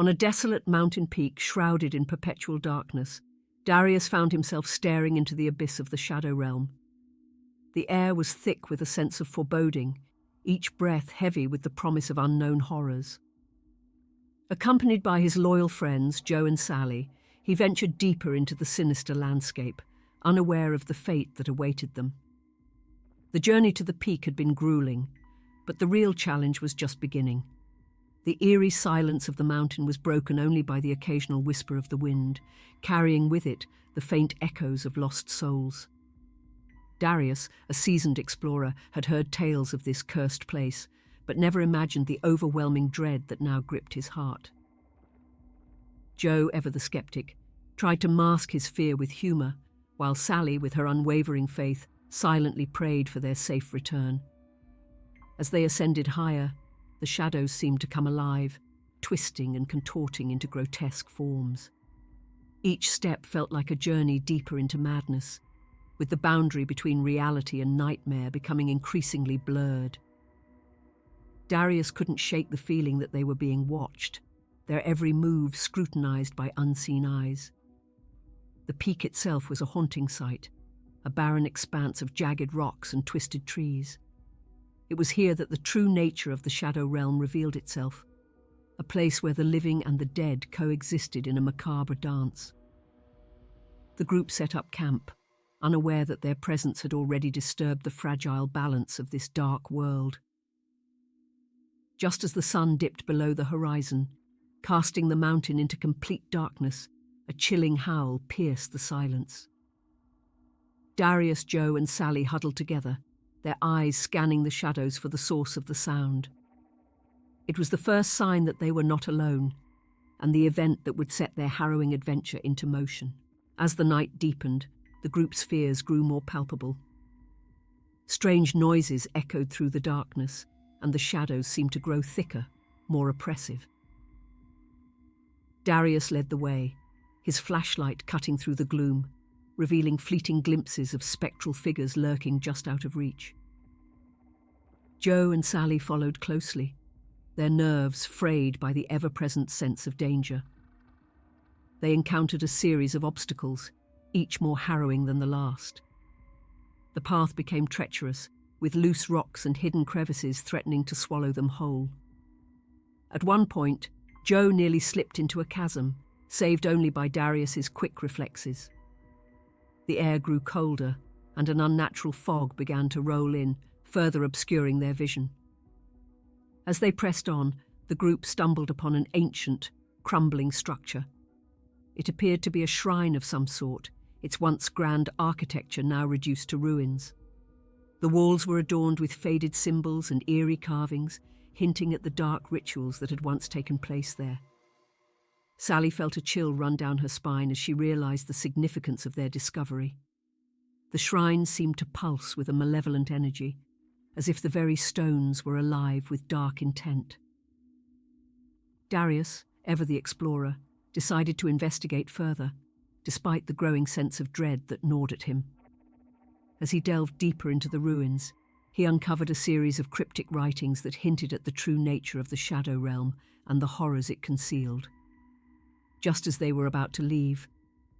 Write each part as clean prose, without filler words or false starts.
On a desolate mountain peak shrouded in perpetual darkness, Darius found himself staring into the abyss of the shadow realm. The air was thick with a sense of foreboding, each breath heavy with the promise of unknown horrors. Accompanied by his loyal friends, Joe and Sally, he ventured deeper into the sinister landscape, unaware of the fate that awaited them. The journey to the peak had been grueling, but the real challenge was just beginning. The eerie silence of the mountain was broken only by the occasional whisper of the wind, carrying with it the faint echoes of lost souls. Darius, a seasoned explorer, had heard tales of this cursed place, but never imagined the overwhelming dread that now gripped his heart. Joe, ever the skeptic, tried to mask his fear with humor, while Sally, with her unwavering faith, silently prayed for their safe return. As they ascended higher, the shadows seemed to come alive, twisting and contorting into grotesque forms. Each step felt like a journey deeper into madness, with the boundary between reality and nightmare becoming increasingly blurred. Darius couldn't shake the feeling that they were being watched, their every move scrutinized by unseen eyes. The peak itself was a haunting sight, a barren expanse of jagged rocks and twisted trees. It was here that the true nature of the shadow realm revealed itself, a place where the living and the dead coexisted in a macabre dance. The group set up camp, unaware that their presence had already disturbed the fragile balance of this dark world. Just as the sun dipped below the horizon, casting the mountain into complete darkness, a chilling howl pierced the silence. Darius, Joe, and Sally huddled together, their eyes scanning the shadows for the source of the sound. It was the first sign that they were not alone, and the event that would set their harrowing adventure into motion. As the night deepened, the group's fears grew more palpable. Strange noises echoed through the darkness, and the shadows seemed to grow thicker, more oppressive. Darius led the way, his flashlight cutting through the gloom, revealing fleeting glimpses of spectral figures lurking just out of reach. Joe and Sally followed closely, their nerves frayed by the ever-present sense of danger. They encountered a series of obstacles, each more harrowing than the last. The path became treacherous, with loose rocks and hidden crevices threatening to swallow them whole. At one point, Joe nearly slipped into a chasm, saved only by Darius's quick reflexes. The air grew colder, and an unnatural fog began to roll in, further obscuring their vision. As they pressed on, the group stumbled upon an ancient, crumbling structure. It appeared to be a shrine of some sort, its once grand architecture now reduced to ruins. The walls were adorned with faded symbols and eerie carvings, hinting at the dark rituals that had once taken place there. Sally felt a chill run down her spine as she realized the significance of their discovery. The shrine seemed to pulse with a malevolent energy, as if the very stones were alive with dark intent. Darius, ever the explorer, decided to investigate further, despite the growing sense of dread that gnawed at him. As he delved deeper into the ruins, he uncovered a series of cryptic writings that hinted at the true nature of the shadow realm and the horrors it concealed. Just as they were about to leave,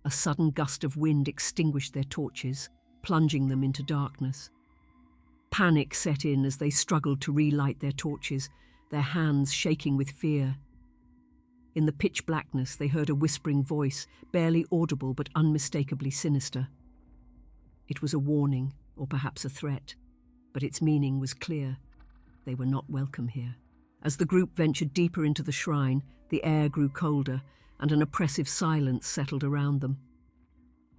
a sudden gust of wind extinguished their torches, plunging them into darkness. Panic set in as they struggled to relight their torches, their hands shaking with fear. In the pitch blackness, they heard a whispering voice, barely audible but unmistakably sinister. It was a warning, or perhaps a threat, but its meaning was clear. They were not welcome here. As the group ventured deeper into the shrine, the air grew colder, and an oppressive silence settled around them.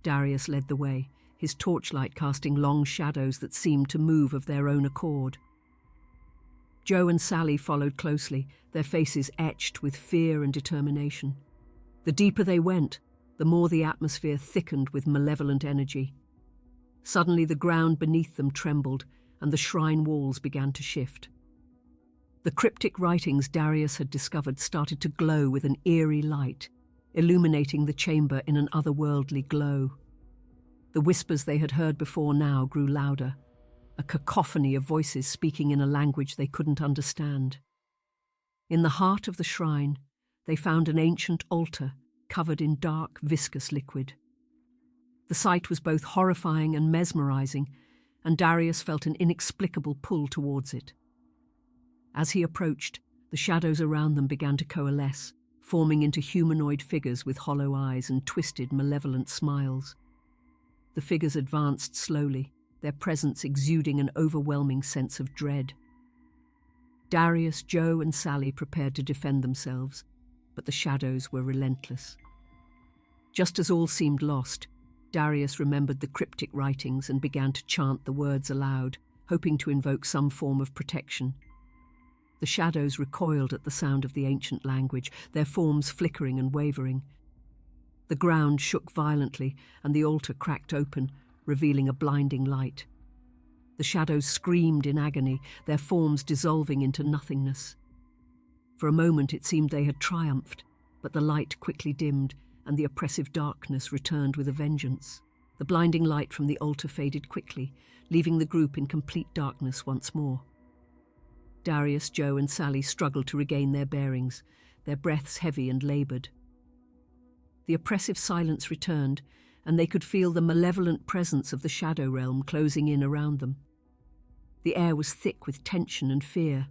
Darius led the way, his torchlight casting long shadows that seemed to move of their own accord. Joe and Sally followed closely, their faces etched with fear and determination. The deeper they went, the more the atmosphere thickened with malevolent energy. Suddenly the ground beneath them trembled, and the shrine walls began to shift. The cryptic writings Darius had discovered started to glow with an eerie light, illuminating the chamber in an otherworldly glow. The whispers they had heard before now grew louder, a cacophony of voices speaking in a language they couldn't understand. In the heart of the shrine, they found an ancient altar covered in dark, viscous liquid. The sight was both horrifying and mesmerizing, and Darius felt an inexplicable pull towards it. As he approached, the shadows around them began to coalesce, forming into humanoid figures with hollow eyes and twisted, malevolent smiles. The figures advanced slowly, their presence exuding an overwhelming sense of dread. Darius, Joe, and Sally prepared to defend themselves, but the shadows were relentless. Just as all seemed lost, Darius remembered the cryptic writings and began to chant the words aloud, hoping to invoke some form of protection. The shadows recoiled at the sound of the ancient language, their forms flickering and wavering. The ground shook violently, and the altar cracked open, revealing a blinding light. The shadows screamed in agony, their forms dissolving into nothingness. For a moment it seemed they had triumphed, but the light quickly dimmed, and the oppressive darkness returned with a vengeance. The blinding light from the altar faded quickly, leaving the group in complete darkness once more. Darius, Joe, and Sally struggled to regain their bearings, their breaths heavy and laboured. The oppressive silence returned, and they could feel the malevolent presence of the shadow realm closing in around them. The air was thick with tension and fear.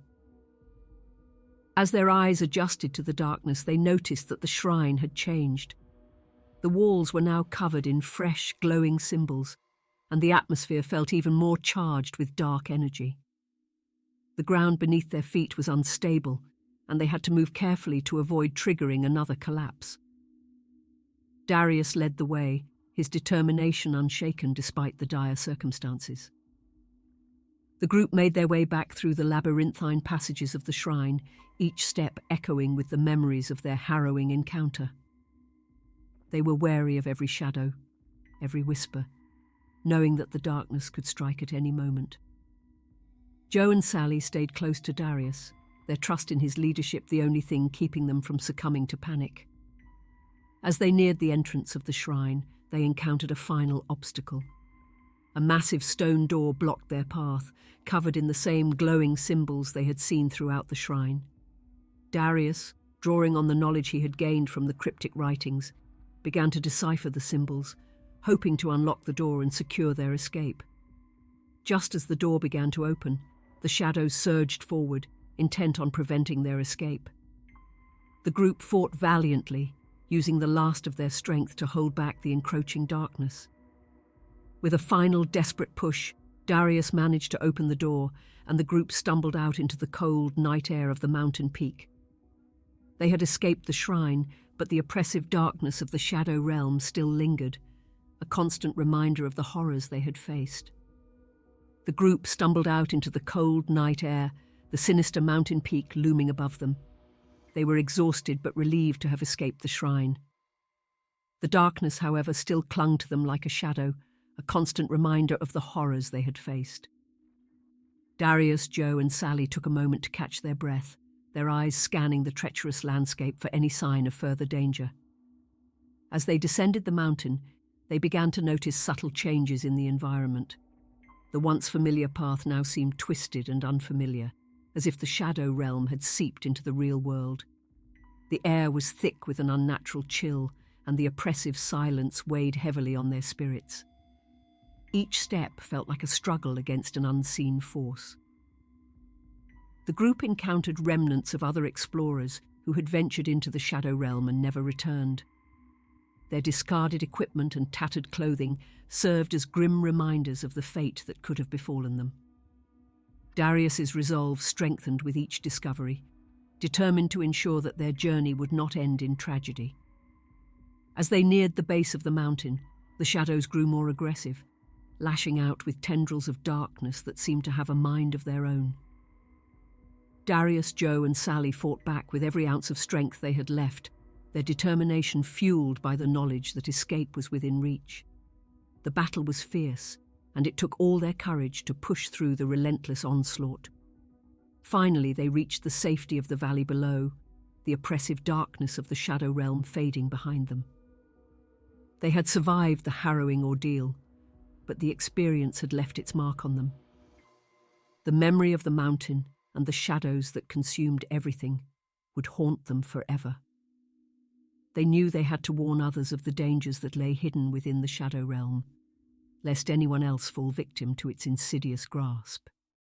As their eyes adjusted to the darkness, they noticed that the shrine had changed. The walls were now covered in fresh, glowing symbols, and the atmosphere felt even more charged with dark energy. The ground beneath their feet was unstable, and they had to move carefully to avoid triggering another collapse. Darius led the way, his determination unshaken despite the dire circumstances. The group made their way back through the labyrinthine passages of the shrine, each step echoing with the memories of their harrowing encounter. They were wary of every shadow, every whisper, knowing that the darkness could strike at any moment. Joe and Sally stayed close to Darius, their trust in his leadership the only thing keeping them from succumbing to panic. As they neared the entrance of the shrine, they encountered a final obstacle. A massive stone door blocked their path, covered in the same glowing symbols they had seen throughout the shrine. Darius, drawing on the knowledge he had gained from the cryptic writings, began to decipher the symbols, hoping to unlock the door and secure their escape. Just as the door began to open, the shadows surged forward, intent on preventing their escape. The group fought valiantly, using the last of their strength to hold back the encroaching darkness. With a final desperate push, Darius managed to open the door, and the group stumbled out into the cold night air of the mountain peak. They had escaped the shrine, but the oppressive darkness of the shadow realm still lingered, a constant reminder of the horrors they had faced. The group stumbled out into the cold night air, the sinister mountain peak looming above them. They were exhausted but relieved to have escaped the shrine. The darkness, however, still clung to them like a shadow, a constant reminder of the horrors they had faced. Darius, Joe, and Sally took a moment to catch their breath, their eyes scanning the treacherous landscape for any sign of further danger. As they descended the mountain, they began to notice subtle changes in the environment. The once familiar path now seemed twisted and unfamiliar, as if the shadow realm had seeped into the real world. The air was thick with an unnatural chill, and the oppressive silence weighed heavily on their spirits. Each step felt like a struggle against an unseen force. The group encountered remnants of other explorers who had ventured into the shadow realm and never returned. Their discarded equipment and tattered clothing served as grim reminders of the fate that could have befallen them. Darius's resolve strengthened with each discovery, determined to ensure that their journey would not end in tragedy. As they neared the base of the mountain, the shadows grew more aggressive, lashing out with tendrils of darkness that seemed to have a mind of their own. Darius, Joe, and Sally fought back with every ounce of strength they had left, their determination fueled by the knowledge that escape was within reach. The battle was fierce, and it took all their courage to push through the relentless onslaught. Finally, they reached the safety of the valley below, the oppressive darkness of the shadow realm fading behind them. They had survived the harrowing ordeal, but the experience had left its mark on them. The memory of the mountain and the shadows that consumed everything would haunt them forever. They knew they had to warn others of the dangers that lay hidden within the shadow realm, lest anyone else fall victim to its insidious grasp.